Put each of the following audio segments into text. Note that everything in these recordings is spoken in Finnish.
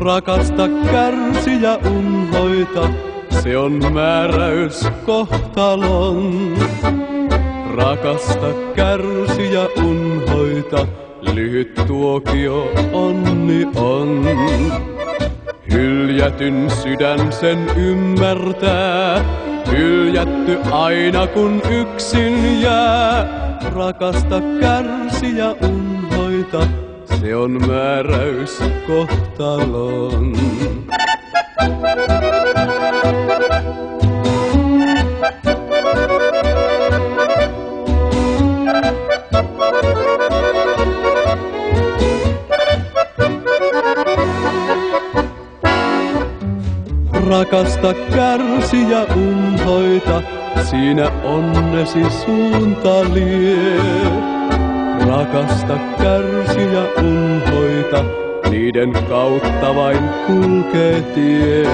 Rakasta, kärsi ja unhoita, se on määräys kohtalon. Rakasta, kärsi ja unhoita, lyhyt tuokio onni on. Hyljätyn sydän sen ymmärtää, hyljätty aina kun yksin jää. Rakasta, kärsi ja unhoita, se on määräys kohtalon. Rakasta, kärsi ja unhoita, siinä onnesi suunta lie. Rakasta, kärsi ja unhoita, niiden kautta vain kulkee tie.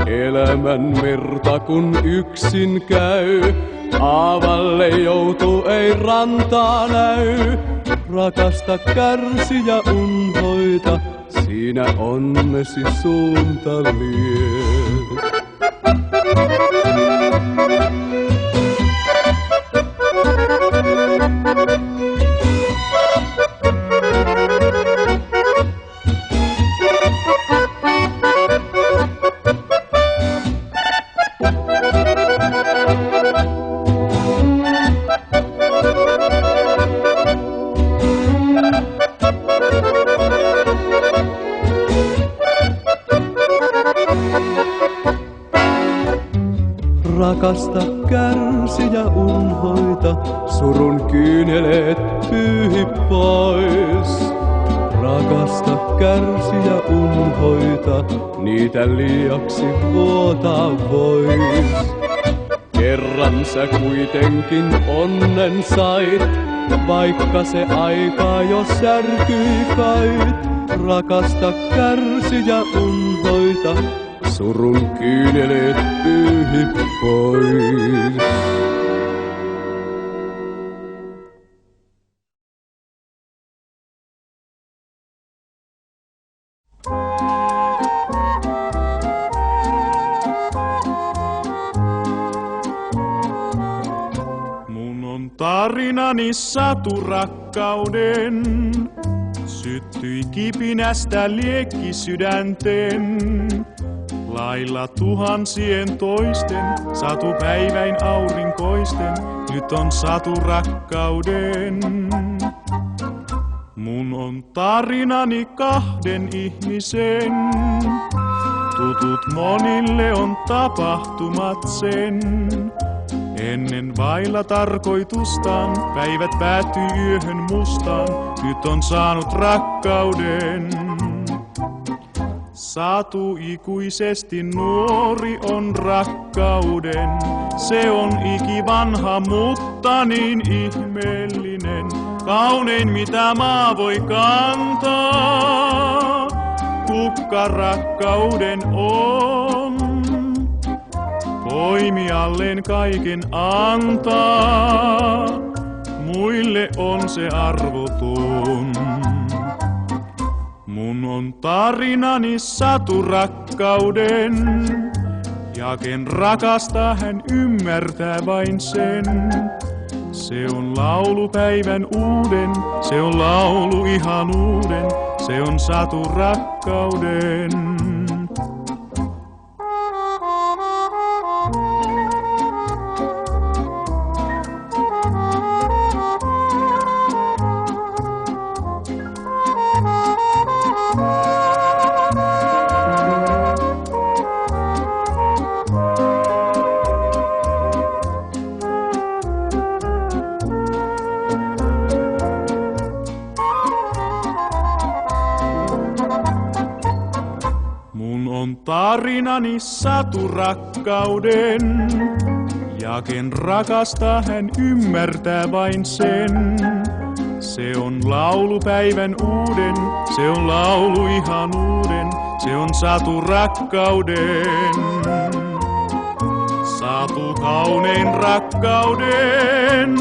Elämän merta kun yksin käy, aavalle joutuu ei rantaa näy. Rakasta, kärsi ja unhoita, siinä onnesi suunta lie. Rakasta, kärsi ja unhoita, surun kyyneleet pyyhi pois. Rakasta, kärsi ja unhoita, niitä liiaksi vuotaa vois. Kerran sä kuitenkin onnen sait, vaikka se aikaa jo särkyi kait. Rakasta, kärsi ja unhoita, surun kyyneleet pyyhi pois. Mun on tarinani satu rakkauden, syttyi kipinästä liekki sydänten. Lailla tuhansien toisten, satu päiväin aurinkoisten, nyt on satu rakkauden. Mun on tarinani kahden ihmisen, tutut monille on tapahtumat sen. Ennen vailla tarkoitustaan, päivät päättyy yöhön mustaan, nyt on saanut rakkauden. Satu ikuisesti nuori on rakkauden, se on ikivanha, mutta niin ihmeellinen. Kaunein mitä maa voi kantaa, kukka rakkauden on. Poimijalleen kaiken antaa, muille on se arvoton. Mun on tarinani satu rakkauden, ja ken rakastaa hän ymmärtää vain sen. Se on laulu päivän uuden, se on laulu ihanuuden, se on satu rakkauden. On tarinani satu rakkauden, ja ken rakastaa hän ymmärtää vain sen. Se on laulu päivän uuden, se on laulu ihanuuden, se on satu rakkauden. Satu kaunein rakkauden.